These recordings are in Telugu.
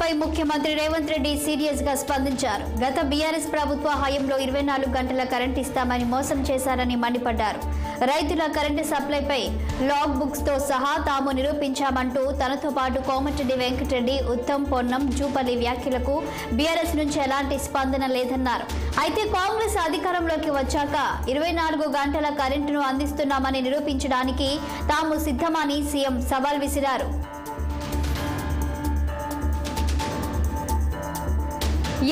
తీరుపై ముఖ్యమంత్రి రేవంత్ రెడ్డి సీరియస్ గా స్పందించారు. గత బీఆర్ఎస్ ప్రభుత్వ హయాంలో 24 గంటల కరెంట్ ఇస్తామని మోసం చేశారని మండిపడ్డారు. రైతుల కరెంటు సప్లైపై లాగ్ బుక్స్ తో సహా తాము నిరూపించామంటూ తనతో పాటు కోమటిరెడ్డి వెంకటరెడ్డి, ఉత్తమ్, పొన్నం, జూపల్లి వ్యాఖ్యలకు బీఆర్ఎస్ నుంచి ఎలాంటి స్పందన లేదన్నారు. అయితే కాంగ్రెస్ అధికారంలోకి వచ్చాక 24 గంటల కరెంటును అందిస్తున్నామని నిరూపించడానికి తాము సిద్ధమని సీఎం సవాల్ విసిరారు.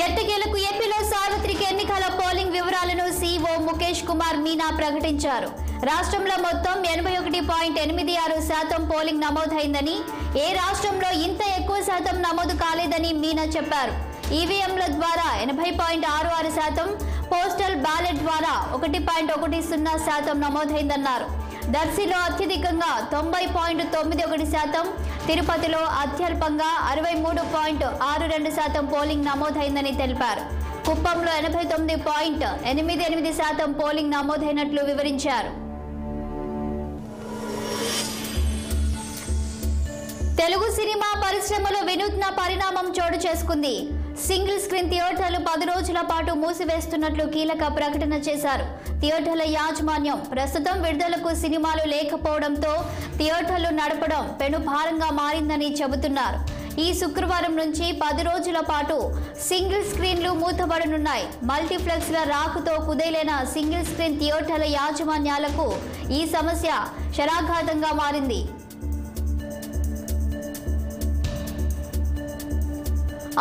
ఎట్టకేలకు ఏపీలో సార్వత్రిక ఎన్నికల పోలింగ్ వివరాలను సీఈఓ ముఖేష్ కుమార్ మీనా ప్రకటించారు. రాష్ట్రంలో మొత్తం 81.86% పోలింగ్ నమోదైందని, ఏ రాష్ట్రంలో ఇంత ఎక్కువ శాతం నమోదు కాలేదని మీనా చెప్పారు. ఈవీఎంల ద్వారా 80.66%, పోస్టల్ బ్యాలెట్ ద్వారా 1.10% నమోదైందన్నారు. దర్శిలో అత్యధికంగా 90.91%, తిరుపతిలో అత్యల్పంగా 63.62% పోలింగ్ నమోదైందని తెలిపారు. కుప్పంలో 89.88% పోలింగ్ నమోదైనట్లు వివరించారు. తెలుగు సినిమా పరిశ్రమలో వినూత్న పరిణామం చోటు చేసుకుంది. సింగిల్ స్క్రీన్ థియేటర్లు 10 రోజుల పాటు మూసివేస్తున్నట్లు కీలక ప్రకటన చేశారు. థియేటర్ల యాజమాన్యం ప్రస్తుతం విడుదలకు సినిమాలు లేకపోవడంతో థియేటర్లు నడపడం పెనుభారంగా మారిందని చెబుతున్నారు. ఈ శుక్రవారం నుంచి 10 రోజుల పాటు సింగిల్ స్క్రీన్లు మూతబడనున్నాయి. మల్టీప్లెక్స్ల రాకుతో కుదేలైన సింగిల్ స్క్రీన్ థియేటర్ల యాజమాన్యాలకు ఈ సమస్య శరాఘాతంగా మారింది.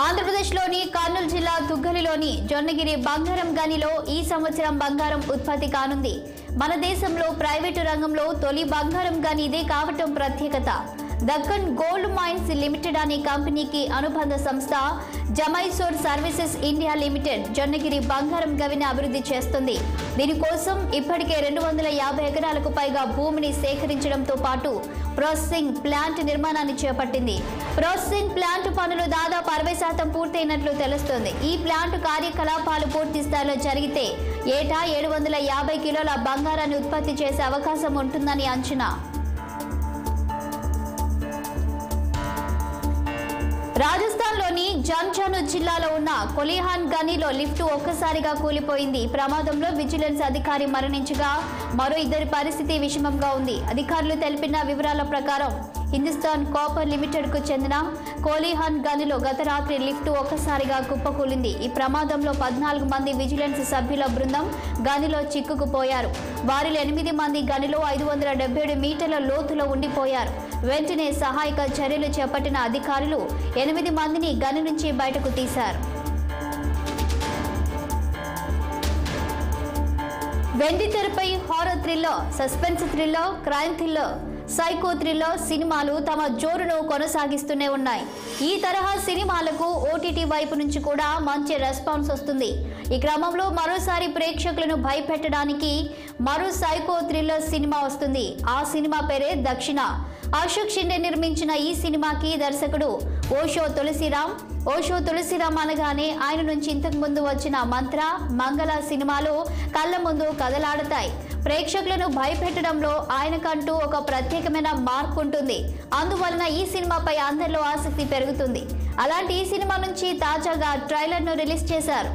ఆంధ్రప్రదేశ్లోని కర్నూలు జిల్లా తుగ్గలిలోని జొన్నగిరి బంగారం గనిలో ఈ సంవత్సరం బంగారం ఉత్పత్తి కానుంది. మన దేశంలో ప్రైవేటు రంగంలో తొలి బంగారం గని ఇదే కావటం ప్రత్యేకత. దక్కన్ గోల్డ్ మైన్స్ లిమిటెడ్ అనే కంపెనీకి అనుబంధ సంస్థ జమైసోర్ సర్వీసెస్ ఇండియా లిమిటెడ్ జొన్నగిరి బంగారం గవిని అభివృద్ధి చేస్తుంది. దీనికోసం ఇప్పటికే 250 ఎకరాలకు పైగా భూమిని సేకరించడంతో పాటు ప్రాసెసింగ్ ప్లాంట్ నిర్మాణాన్ని చేపట్టింది. ప్రాసెసింగ్ ప్లాంట్ పనులు దాదాపు 60% పూర్తయినట్లు తెలుస్తోంది. ఈ ప్లాంట్ కార్యకలాపాలు పూర్తి స్థాయిలో జరిగితే ఏటా 750 కిలోల బంగారాన్ని ఉత్పత్తి చేసే అవకాశం ఉంటుందని అంచనా. రాజస్థాన్లోని జన్జాను జిల్లాలో ఉన్న కొలిహాన్ గనిలో లిఫ్ట్ ఒక్కసారిగా కూలిపోయింది. ప్రమాదంలో విజిలెన్స్ అధికారి మరణించగా మరో 2 పరిస్థితి విషమంగా ఉంది. అధికారులు తెలిపిన వివరాల ప్రకారం హిందుస్థాన్ కాపర్ లిమిటెడ్ కు చెందిన కోలిహాన్ గనిలో గత రాత్రి లిఫ్ట్ ఒక్కసారిగా కుప్పకూలింది. ఈ ప్రమాదంలో 14 మంది విజిలెన్స్ సభ్యుల బృందం గనిలో చిక్కుకుపోయారు. వారిలో 8 మంది గనిలో 577 మీటర్ల లోతులో ఉండిపోయారు. వెంటనే సహాయక చర్యలు చేపట్టిన అధికారులు 8 మందిని గని నుంచి బయటకు తీశారు. వెండి తెరపై horror thriller, suspense thriller, crime thriller, psycho thriller సినిమాలు తమ జోరును కొనసాగిస్తూనే ఉన్నాయి. ఈ తరహా సినిమాలకు ఓటీటీ వైపు నుంచి కూడా మంచి రెస్పాన్స్ వస్తుంది. ఈ క్రమంలో మరోసారి ప్రేక్షకులను భయపెట్టడానికి మరో సైకో థ్రిల్లర్ సినిమా వస్తుంది. ఆ సినిమా పేరే దక్షిణ. అశోక్ షిండే నిర్మించిన ఈ సినిమాకి దర్శకుడు ఓషో తులసిరామ్ అనగానే ఆయన నుంచి ఇంతకు ముందు వచ్చిన మంత్ర, మంగళ సినిమాలు కళ్ళ ముందు కదలాడతాయి. ప్రేక్షకులను భయపెట్టడంలో ఆయనకంటూ ఒక ప్రత్యేకమైన మార్క్ ఉంటుంది. అందువలన ఈ సినిమాపై అందరిలో ఆసక్తి పెరుగుతుంది. అలాంటి ఈ సినిమా నుంచి తాజాగా ట్రైలర్ను రిలీజ్ చేశారు.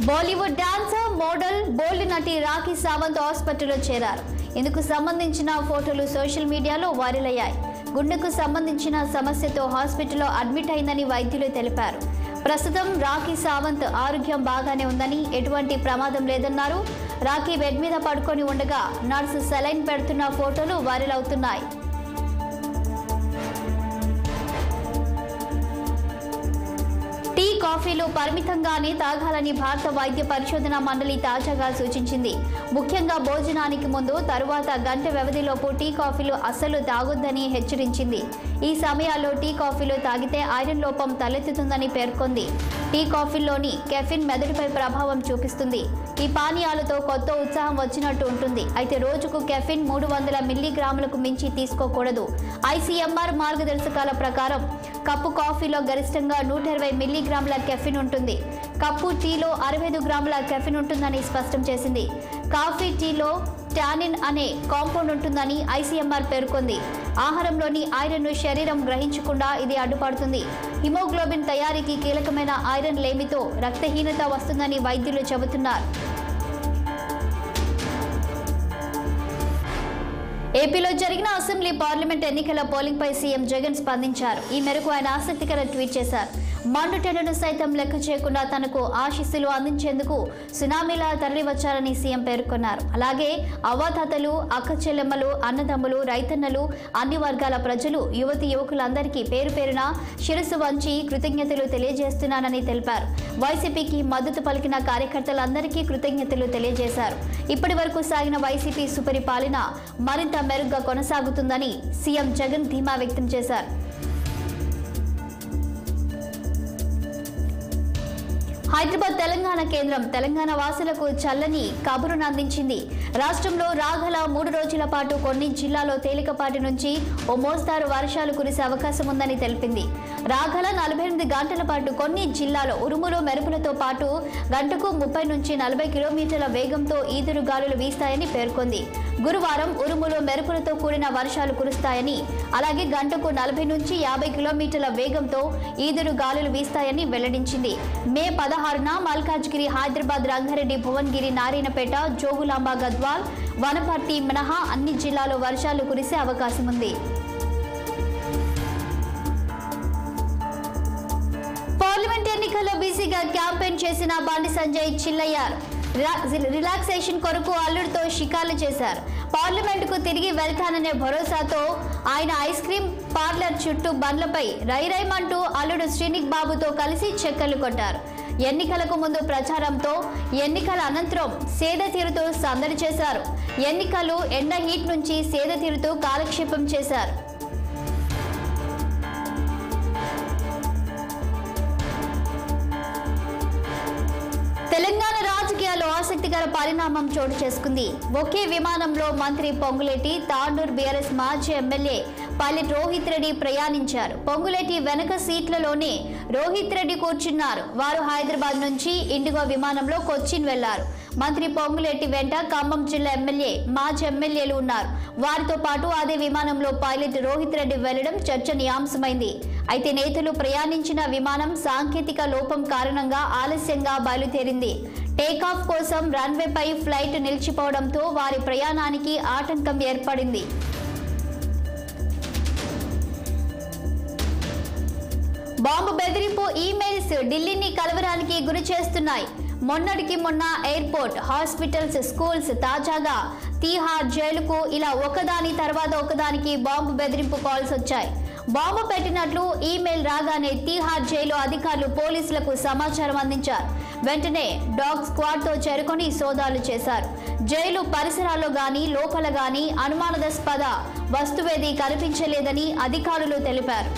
బాలీవుడ్ డాన్సర్, మోడల్, బోల్డ్ నటి రాఖీ సావంత్ హాస్పిటల్లో చేరారు. ఇందుకు సంబంధించిన ఫోటోలు సోషల్ మీడియాలో వైరల్ అయ్యాయి. గుండెకు సంబంధించిన సమస్యతో హాస్పిటల్లో అడ్మిట్ అయిందని వైద్యులు తెలిపారు. ప్రస్తుతం రాఖీ సావంత్ ఆరోగ్యం బాగానే ఉందని, ఎటువంటి ప్రమాదం లేదన్నారు. రాఖీ బెడ్ మీద పడుకొని ఉండగా నర్సు సెలైన్ పెడుతున్న ఫోటోలు వైరల్ అవుతున్నాయి. టీ, కాఫీలు పరిమితంగానే తాగాలని భారత వైద్య పరిశోధన మండలి తాజాగా సూచించింది. ముఖ్యంగా భోజనానికి ముందు, తరువాత గంట వ్యవధిలోపు టీ, కాఫీలు అస్సలు తాగొద్దని హెచ్చరించింది. ఈ సమయాల్లో టీ, కాఫీలు తాగితే ఐరన్ లోపం తలెత్తుతుందని పేర్కొంది. టీ, కాఫీల్లోని కెఫిన్ మెదడుపై ప్రభావం చూపిస్తుంది. ఈ పానీయాలతో కొత్త ఉత్సాహం వచ్చినట్టు ఉంటుంది. అయితే రోజుకు కెఫిన్ 300 మిల్లీగ్రాములకు మించి తీసుకోకూడదు. ఐసీఎంఆర్ మార్గదర్శకాల ప్రకారం కప్పు కాఫీలో గరిష్టంగా 120 మిల్లీగ్రాముల కెఫిన్ ఉంటుంది. కప్పు టీలో 65 గ్రాముల కెఫిన్ ఉంటుందని స్పష్టం చేసింది. కాఫీ, టీలో టానిన్ అనే కాంపౌండ్ ఉంటుందని ఐసీఎంఆర్ పేర్కొంది. ఆహారంలోని ఐరన్ ను శరీరం గ్రహించకుండా ఇది అడ్డుపడుతుంది. హిమోగ్లోబిన్ తయారీకి కీలకమైన ఐరన్ లేమితో రక్తహీనత వస్తుందని వైద్యులు చెబుతున్నారు. ఏపీలో జరిగిన అసెంబ్లీ పార్లమెంట్ ఎన్నికల పోలింగ్ పై సీఎం జగన్ స్పందించారు. ఈ మేరకు ఆయన ఆసక్తికర ట్వీట్ చేశారు. మండుటెండను సైతం లెక్క చేయకుండా తనకు ఆశీస్సులు అందించేందుకు సునామీలా తరలివచ్చారని సీఎం పేర్కొన్నారు. అలాగే అవ్వాతాతలు, అక్క చెల్లెమ్మలు, అన్నదమ్ములు, రైతన్నలు, అన్ని వర్గాల ప్రజలు, యువతి యువకులందరికీ పేరు పేరున శిరస్సు వంచి కృతజ్ఞతలు తెలియజేస్తున్నానని తెలిపారు. వైసీపీకి మద్దతు పలికిన కార్యకర్తలందరికీ కృతజ్ఞతలు తెలియజేశారు. ఇప్పటి వరకు సాగిన వైసీపీ సుపరిపాలన మరింత మెరుగ్గా కొనసాగుతుందని సీఎం జగన్ ధీమా వ్యక్తం చేశారు. హైదరాబాద్ తెలంగాణ కేంద్రం తెలంగాణ వాసులకు చల్లని కబురును అందించింది. రాష్ట్రంలో రాగల 3 రోజుల పాటు కొన్ని జిల్లాల్లో తేలికపాటి నుంచి ఓ మోస్తారు వర్షాలు కురిసే అవకాశం ఉందని తెలిపింది. రాగల 48 గంటల పాటు కొన్ని జిల్లాలో ఉరుములు మెరుపులతో పాటు గంటకు 30 నుంచి 40 కిలోమీటర్ల వేగంతో ఈదురు గాలులు వీస్తాయని పేర్కొంది. గురువారం ఉరుములు మెరుపులతో కూడిన వర్షాలు కురుస్తాయని, అలాగే గంటకు 40 నుంచి 50 కిలోమీటర్ల వేగంతో ఈదురు గాలులు వీస్తాయని వెల్లడించింది. మే 16న మల్కాజ్గిరి, హైదరాబాద్, రంగారెడ్డి, భువనగిరి, నారాయణపేట, జోగులాంబ, గద్వాల్, వనపర్తి మినహా అన్ని జిల్లాల్లో వర్షాలు కురిసే అవకాశం ఉంది. పార్లమెంట్ ఎన్నికల్లో బిజీగా క్యాంపెయిన్ చేసిన బండి సంజయ్ చిల్లయ్యారు. రిలాక్సేషన్ కొరకు అల్లుడితో షికార్లు చేశారు. పార్లమెంటుకు తిరిగి వెళ్తాననే భరోసాతో ఆయన ఐస్ క్రీం పార్లర్ చుట్టూ బండ్లపై రైరైమంటూ అల్లుడు శ్రీనిక్ బాబుతో కలిసి చెక్కలు కొట్టారు. ఎన్నికలకు ముందు ప్రచారంతో, ఎన్నికల అనంతరం సేద తీరుతూ సందడి చేశారు. ఎన్నికలు ఎండ హీట్ నుంచి సేద తీరుతూ కాలక్షేపం చేశారు. తెలంగాణ రాజకీయాల్లో ఆసక్తికర పరిణామం చోటు చేసుకుంది. ఒకే విమానంలో మంత్రి పొంగులేటి, తాండూర్ బీఆర్ఎస్ మాజీ ఎమ్మెల్యే పైలట్ రోహిత్ రెడ్డి ప్రయాణించారు. పొంగులేటి వెనక సీట్లలోనే రోహిత్ రెడ్డి కూర్చున్నారు. వారు హైదరాబాద్ నుంచి ఇండిగో విమానంలో కొచ్చిన్ వెళ్లారు. మంత్రి పొంగులేటి వెంట ఖమ్మం జిల్లా ఎమ్మెల్యే, మాజీ ఎమ్మెల్యేలు ఉన్నారు. వారితో పాటు అదే విమానంలో పైలట్ రోహిత్ రెడ్డి వెళ్లడం చర్చనీయాంశమైంది. అయితే నేతలు ప్రయాణించిన విమానం సాంకేతిక లోపం కారణంగా ఆలస్యంగా బయలుదేరింది. టేకాఫ్ కోసం రన్వేపై ఫ్లైట్ నిలిచిపోవడంతో వారి ప్రయాణానికి ఆటంకం ఏర్పడింది. బాంబు బెదిరింపు ఈమెయిల్స్ ఢిల్లీని కలవరానికి గురి చేస్తున్నాయి. మొన్నటికి మొన్న ఎయిర్పోర్ట్, హాస్పిటల్స్, స్కూల్స్, తాజాగా తీహార్ జైలుకు ఇలా ఒకదాని తర్వాత ఒకదానికి బాంబు బెదిరింపు కాల్స్ వచ్చాయి. బాంబు పెట్టినట్లు ఈమెయిల్ రాగానే తీహార్ జైలు అధికారులు పోలీసులకు సమాచారం అందించారు. వెంటనే డాగ్ స్క్వాడ్తో చేరుకొని సోదాలు చేశారు. జైలు పరిసరాల్లో గానీ లోపల గానీ అనుమానాస్పద వస్తువేదీ కనిపించలేదని అధికారులు తెలిపారు.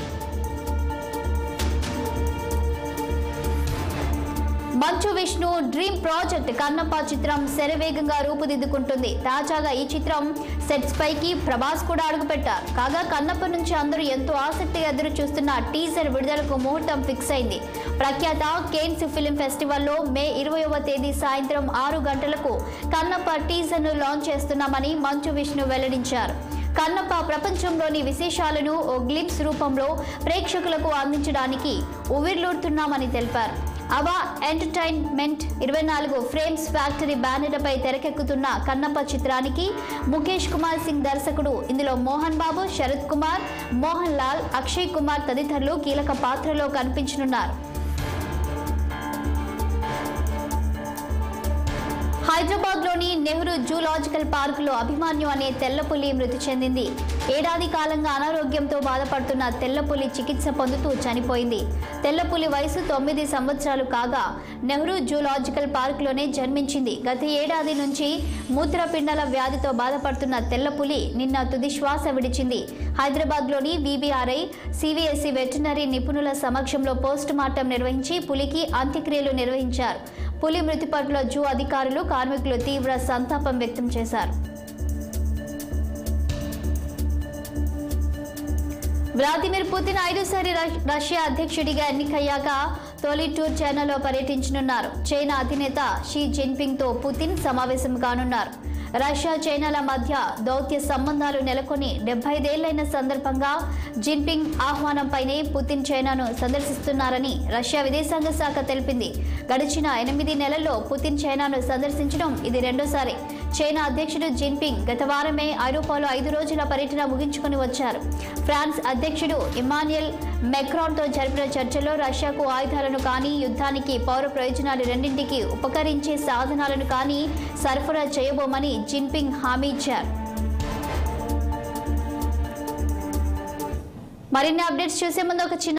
మంచు విష్ణు డ్రీమ్ ప్రాజెక్ట్ కన్నప్ప చిత్రం శరవేగంగా రూపుదిద్దుకుంటుంది. తాజాగా ఈ చిత్రం సెట్స్ పైకి ప్రభాస్ కూడా అడుగుపెట్టారు. కాగా కన్నప్ప నుంచి అందరూ ఎంతో ఆసక్తిగా ఎదురు చూస్తున్న టీజర్ విడుదలకు ముహూర్తం ఫిక్స్ అయింది. ప్రఖ్యాత కేన్స్ ఫిల్మ్ ఫెస్టివల్లో మే 20వ తేదీ సాయంత్రం 6 గంటలకు కన్నప్ప టీజర్ను లాంచ్ చేస్తున్నామని మంచు విష్ణు వెల్లడించారు. కన్నప్ప ప్రపంచంలోని విశేషాలను ఓ గ్లింప్స్ రూపంలో ప్రేక్షకులకు అందించడానికి ఉవ్విర్లూరుతున్నామని తెలిపారు. అవా ఎంటర్టైన్మెంట్ 24 ఫ్రేమ్స్ ఫ్యాక్టరీ బ్యానర్పై తెరకెక్కుతున్న కన్నప్ప చిత్రానికి ముఖేష్ కుమార్ సింగ్ దర్శకుడు. ఇందులో మోహన్ బాబు, శరత్ కుమార్, మోహన్ లాల్, అక్షయ్ కుమార్ తదితరులు కీలక పాత్రలో కనిపించనున్నారు. హైదరాబాద్లోని నెహ్రూ జూలాజికల్ పార్కులో అభిమన్యు అనే తెల్లపులి మృతి చెందింది. ఏడాది కాలంగా అనారోగ్యంతో బాధపడుతున్న తెల్లపులి చికిత్స పొందుతూ చనిపోయింది. తెల్లపులి వయసు 9 సంవత్సరాలు కాగా నెహ్రూ జూలాజికల్ పార్కులోనే జన్మించింది. గత ఏడాది నుంచి మూత్రపిండాల వ్యాధితో బాధపడుతున్న తెల్లపులి నిన్న తుది శ్వాస విడిచింది. హైదరాబాద్లోని వీబీఆర్ఐ, సివిఎస్సి వెటర్నరీ నిపుణుల సమక్షంలో పోస్ట్ మార్టం నిర్వహించి పులికి అంత్యక్రియలు నిర్వహించారు. పులి మృతి పట్ల జూ అధికారులు, కార్మికులు తీవ్ర సంతాపం వ్యక్తం చేశారు. వ్లాదిమిర్ పుతిన్ 5సారి రష్యా అధ్యక్షుడిగా ఎన్నికయ్యాక తొలి టూర్ చైనాలో పర్యటించనున్నారు. చైనా అధినేత షీ జిన్పింగ్ తో పుతిన్ సమావేశం కానున్నారు. రష్యా చైనాల మధ్య దౌత్య సంబంధాలు నెలకొని 75 ఏళ్లైన సందర్భంగా జిన్పింగ్ ఆహ్వానంపైనే పుతిన్ చైనాను సందర్శిస్తున్నారని రష్యా విదేశాంగ శాఖ తెలిపింది. గడిచిన 8 నెలల్లో పుతిన్ చైనాను సందర్శించడం ఇది రెండోసారి. చైనా అధ్యక్షుడు జిన్పింగ్ గత వారమే ఐరోపాలో 5 రోజుల పర్యటన ముగించుకుని వచ్చారు. ఫ్రాన్స్ అధ్యక్షుడు ఇమాన్యుయల్ మెక్రాన్తో జరిపిన చర్చల్లో రష్యాకు ఆయుధాలను కానీ, యుద్ధానికి పౌర ప్రయోజనాలు రెండింటికి ఉపకరించే సాధనాలను కానీ సరఫరా చేయబోమని జిన్పింగ్ హామీ ఇచ్చారు. మరిన్ని అప్డేట్స్ చూసే ముందు ఒక చిన్న